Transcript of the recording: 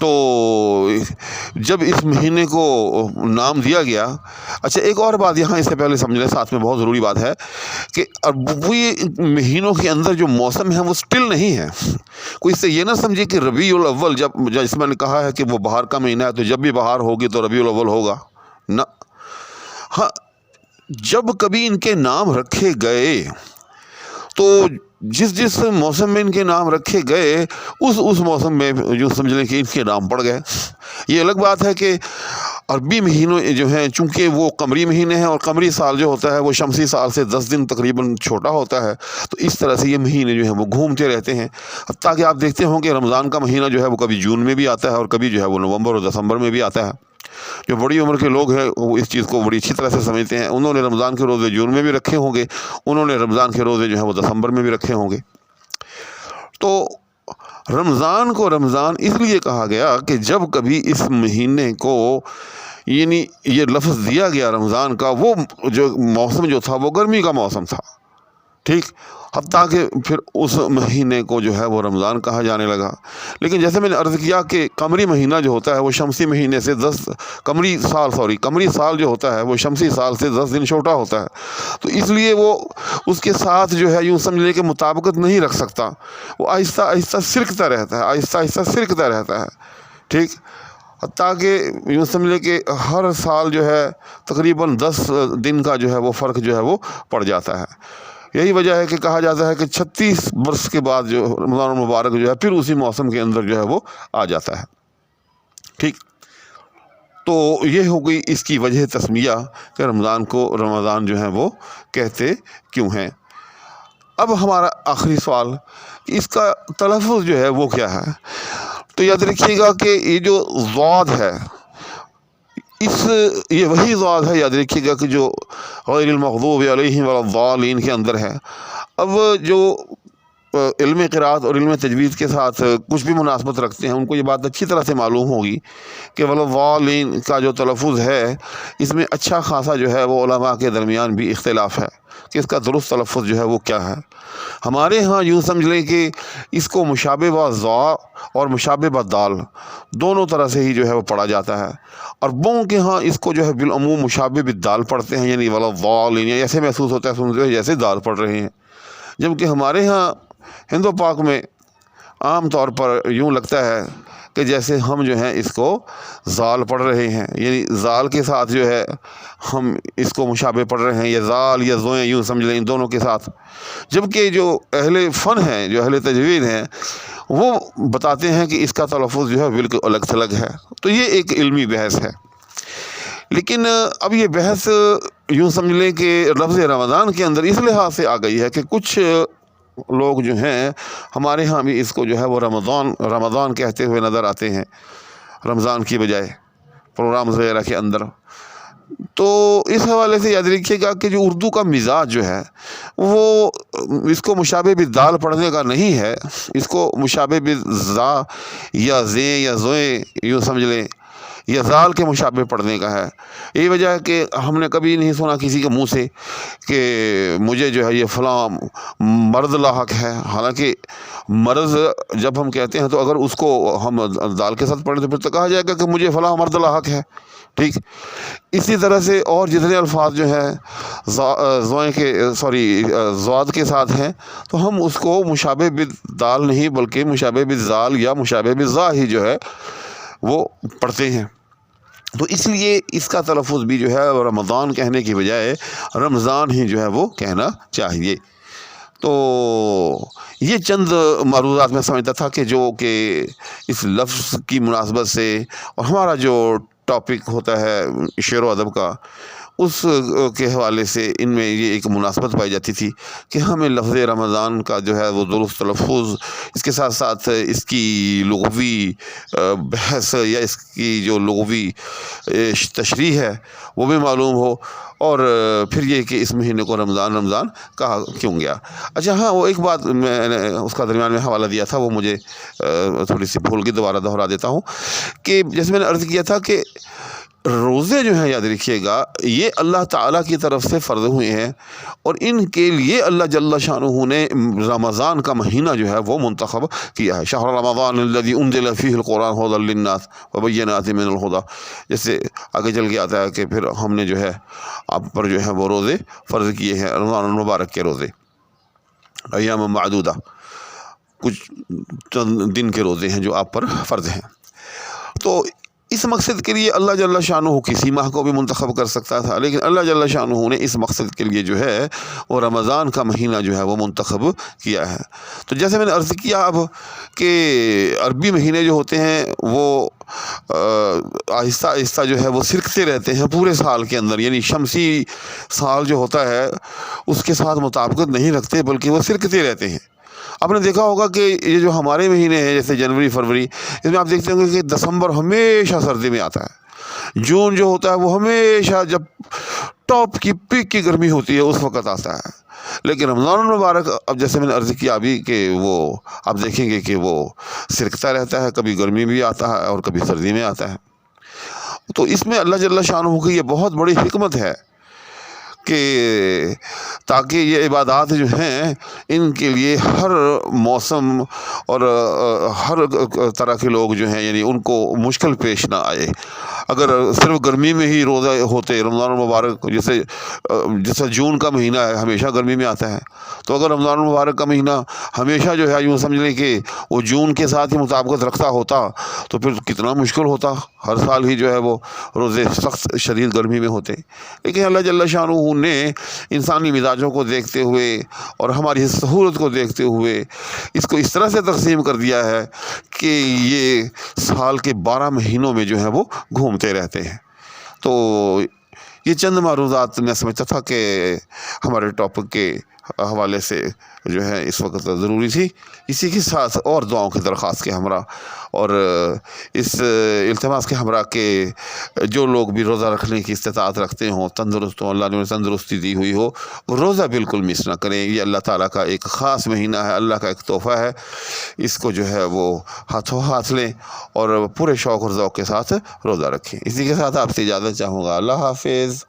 تو جب اس مہینے کو نام دیا گیا، اچھا ایک اور بات یہاں اس سے پہلے سمجھ لیں، ساتھ میں بہت ضروری بات ہے کہ ربوی مہینوں کے اندر جو موسم ہے وہ سٹل نہیں ہے. کوئی اس سے یہ نہ سمجھے کہ ربیع الاول جس میں نے کہا ہے کہ وہ بہار کا مہینہ ہے تو جب بھی بہار ہوگی تو ربیع الاول ہوگا، نہ. ہاں، جب کبھی ان کے نام رکھے گئے تو جس موسم میں ان کے نام رکھے گئے اس موسم میں جو سمجھ لیں کہ ان کے نام پڑ گئے. یہ الگ بات ہے کہ عربی مہینوں جو ہیں چونکہ وہ قمری مہینے ہیں، اور قمری سال جو ہوتا ہے وہ شمسی سال سے 10 دن تقریباً چھوٹا ہوتا ہے، تو اس طرح سے یہ مہینے جو ہیں وہ گھومتے رہتے ہیں. حتیٰ کہ آپ دیکھتے ہوں کہ رمضان کا مہینہ جو ہے وہ کبھی جون میں بھی آتا ہے اور کبھی جو ہے وہ نومبر اور دسمبر میں بھی آتا ہے. جو بڑی عمر کے لوگ ہیں وہ اس چیز کو بڑی اچھی طرح سے سمجھتے ہیں. انہوں نے رمضان کے روزے جون میں بھی رکھے ہوں گے، انہوں نے رمضان کے روزے جو ہیں وہ دسمبر میں بھی رکھے ہوں گے. تو رمضان کو رمضان اس لیے کہا گیا کہ جب کبھی اس مہینے کو یعنی یہ لفظ دیا گیا رمضان کا، وہ جو موسم جو تھا وہ گرمی کا موسم تھا، ٹھیک. حتیٰ کہ پھر اس مہینے کو جو ہے وہ رمضان کہا جانے لگا. لیکن جیسے میں نے عرض کیا کہ قمری مہینہ جو ہوتا ہے وہ شمسی مہینے سے قمری سال جو ہوتا ہے وہ شمسی سال سے 10 دن چھوٹا ہوتا ہے. تو اس لیے وہ اس کے ساتھ جو ہے یوں سمجھ لیں کہ مطابقت نہیں رکھ سکتا، وہ آہستہ آہستہ سرکتا رہتا ہے، ٹھیک. حتیٰ کہ یوں سمجھ لیں کہ ہر سال جو ہے تقریباً 10 دن کا جو ہے وہ فرق جو ہے وہ پڑ جاتا ہے. یہی وجہ ہے کہ کہا جاتا ہے کہ 36 برس کے بعد جو رمضان المبارک جو ہے پھر اسی موسم کے اندر جو ہے وہ آ جاتا ہے، ٹھیک. تو یہ ہو گئی اس کی وجہ تسمیہ کہ رمضان کو رمضان جو ہے وہ کہتے کیوں ہیں. اب ہمارا آخری سوال کہ اس کا تلفظ جو ہے وہ کیا ہے. تو یاد رکھیے گا کہ یہ جو ضاد ہے یہ وہی ضاد ہے، یاد رکھیے گا کہ جو غیر المغضوب علیہم ولا الضالین کے اندر ہے. اب جو علم قرات اور علم تجوید کے ساتھ کچھ بھی مناسبت رکھتے ہیں ان کو یہ بات اچھی طرح سے معلوم ہوگی کہ ولا الضالین کا جو تلفظ ہے اس میں اچھا خاصا جو ہے وہ علماء کے درمیان بھی اختلاف ہے کہ اس کا درست تلفظ جو ہے وہ کیا ہے. ہمارے ہاں یوں سمجھ لیں کہ اس کو مشابہ با ضا اور مشابہ با دال دونوں طرح سے ہی جو ہے وہ پڑھا جاتا ہے. عربوں کے ہاں اس کو جو ہے بالعموم مشابہ بالدال پڑھتے ہیں، یعنی ولا الضالین، ایسے محسوس ہوتا ہے سنتے ہوئے جیسے دال پڑھ رہے ہیں. جبکہ ہمارے ہاں ہند و پاک میں عام طور پر یوں لگتا ہے کہ جیسے ہم جو ہیں اس کو زال پڑھ رہے ہیں، یعنی زال کے ساتھ جو ہے ہم اس کو مشابہ پڑھ رہے ہیں، یا زال یا زوئیں یوں سمجھ لیں ان دونوں کے ساتھ. جبکہ جو اہل فن ہیں، جو اہل تجوید ہیں، وہ بتاتے ہیں کہ اس کا تلفظ جو ہے بالکل الگ تھلگ ہے. تو یہ ایک علمی بحث ہے. لیکن اب یہ بحث یوں سمجھ لیں کہ لفظ رمضان کے اندر اس لحاظ سے آ گئی ہے کہ کچھ لوگ جو ہیں ہمارے ہاں بھی اس کو جو ہے وہ رمضان کہتے ہوئے نظر آتے ہیں رمضان کی بجائے پروگرامز وغیرہ کے اندر. تو اس حوالے سے یاد رکھیے گا کہ جو اردو کا مزاج جو ہے وہ اس کو مشابہ بالدال پڑھنے کا نہیں ہے، اس کو مشابہ بالزا یا زیں یا زوئیں یوں سمجھ لیں یا زال کے مشابہ پڑھنے کا ہے. یہی وجہ ہے کہ ہم نے کبھی نہیں سنا کسی کے منہ سے کہ مجھے جو ہے یہ فلاں مرض لاحق ہے. حالانکہ مرض جب ہم کہتے ہیں تو اگر اس کو ہم دال کے ساتھ پڑھیں تو پھر تو کہا جائے گا کہ مجھے فلاں مرض لاحق ہے، ٹھیک. اسی طرح سے اور جتنے الفاظ جو ہیں ضاد کے ساتھ ہیں تو ہم اس کو مشابہ بالدال نہیں بلکہ مشابہ بالزال یا مشابہ بالزا ہی جو ہے وہ پڑھتے ہیں. تو اس لیے اس کا تلفظ بھی جو ہے رمضان کہنے کی بجائے رمضان ہی جو ہے وہ کہنا چاہیے. تو یہ چند معروضات میں سمجھتا تھا کہ جو کہ اس لفظ کی مناسبت سے اور ہمارا جو ٹاپک ہوتا ہے شعر و ادب کا اس کے حوالے سے ان میں یہ ایک مناسبت پائی جاتی تھی کہ ہمیں لفظ رمضان کا جو ہے وہ درست تلفظ، اس کے ساتھ ساتھ اس کی لغوی بحث یا اس کی جو لغوی تشریح ہے وہ بھی معلوم ہو، اور پھر یہ کہ اس مہینے کو رمضان کہا کیوں گیا. اچھا ہاں، وہ ایک بات میں نے اس کا درمیان میں حوالہ دیا تھا، وہ مجھے تھوڑی سی بھول کے دوبارہ دہرا دیتا ہوں کہ جیسے میں نے عرض کیا تھا کہ روزے جو ہیں یاد رکھیے گا یہ اللہ تعالیٰ کی طرف سے فرض ہوئے ہیں، اور ان کے لیے اللہ جل شانہ نے رمضان کا مہینہ جو ہے وہ منتخب کیا ہے۔ شہر رمضان الذی انزل فیہ القرآن ھدی للناس وبینات من الھدی، جیسے آگے چل کے آتا ہے کہ پھر ہم نے جو ہے آپ پر جو ہے وہ روزے فرض کیے ہیں، رمضان المبارک کے روزے، ایام معدودہ، کچھ چند دن کے روزے ہیں جو آپ پر فرض ہیں۔ تو اس مقصد کے لیے اللہ جل شانہ کسی ماہ کو بھی منتخب کر سکتا تھا، لیکن اللہ جل شانہ نے اس مقصد کے لیے جو ہے وہ رمضان کا مہینہ جو ہے وہ منتخب کیا ہے۔ تو جیسے میں نے عرض کیا اب کہ عربی مہینے جو ہوتے ہیں وہ آہستہ آہستہ جو ہے وہ سرکتے رہتے ہیں پورے سال کے اندر، یعنی شمسی سال جو ہوتا ہے اس کے ساتھ مطابقت نہیں رکھتے بلکہ وہ سرکتے رہتے ہیں۔ آپ نے دیکھا ہوگا کہ یہ جو ہمارے مہینے ہیں جیسے جنوری فروری، اس میں آپ دیکھتے ہوں گے کہ دسمبر ہمیشہ سردی میں آتا ہے، جون جو ہوتا ہے وہ ہمیشہ جب ٹاپ کی پیک کی گرمی ہوتی ہے اس وقت آتا ہے، لیکن رمضان المبارک اب جیسے میں نے عرض کیا ابھی کہ وہ آپ دیکھیں گے کہ وہ سرکتا رہتا ہے، کبھی گرمی بھی آتا ہے اور کبھی سردی میں آتا ہے۔ تو اس میں اللہ جل شانہ کی یہ بہت بڑی حکمت ہے کہ تاکہ یہ عبادات جو ہیں ان کے لیے ہر موسم اور ہر طرح کے لوگ جو ہیں یعنی ان کو مشکل پیش نہ آئے۔ اگر صرف گرمی میں ہی روزہ ہوتے رمضان المبارک، جیسے جون کا مہینہ ہے ہمیشہ گرمی میں آتا ہے، تو اگر رمضان المبارک کا مہینہ ہمیشہ جو ہے یوں سمجھ لیں کہ وہ جون کے ساتھ ہی مطابقت رکھتا ہوتا تو پھر کتنا مشکل ہوتا، ہر سال ہی جو ہے وہ روزے سخت شدید گرمی میں ہوتے۔ لیکن اللہ جل شانہ نے انسانی مزاجوں کو دیکھتے ہوئے اور ہماری سہولت کو دیکھتے ہوئے اس کو اس طرح سے تقسیم کر دیا ہے کہ یہ سال کے 12 مہینوں میں جو ہے وہ گھومتے رہتے ہیں۔ تو یہ چند معروضات میں سمجھتا تھا کہ ہمارے ٹاپک کے حوالے سے جو ہے اس وقت ضروری تھی، اسی کے ساتھ اور دعاؤں کی درخواست کے ہمراہ اور اس التماس کے ہمراہ کہ جو لوگ بھی روزہ رکھنے کی استطاعت رکھتے ہوں، تندرست ہوں، اللہ نے تندرستی دی ہوئی ہو، وہ روزہ بالکل مس نہ کریں۔ یہ اللہ تعالیٰ کا ایک خاص مہینہ ہے، اللہ کا ایک تحفہ ہے، اس کو جو ہے وہ ہاتھوں ہاتھ لیں اور پورے شوق اور ذوق کے ساتھ روزہ رکھیں۔ اسی کے ساتھ آپ سے اجازت چاہوں گا، اللہ حافظ۔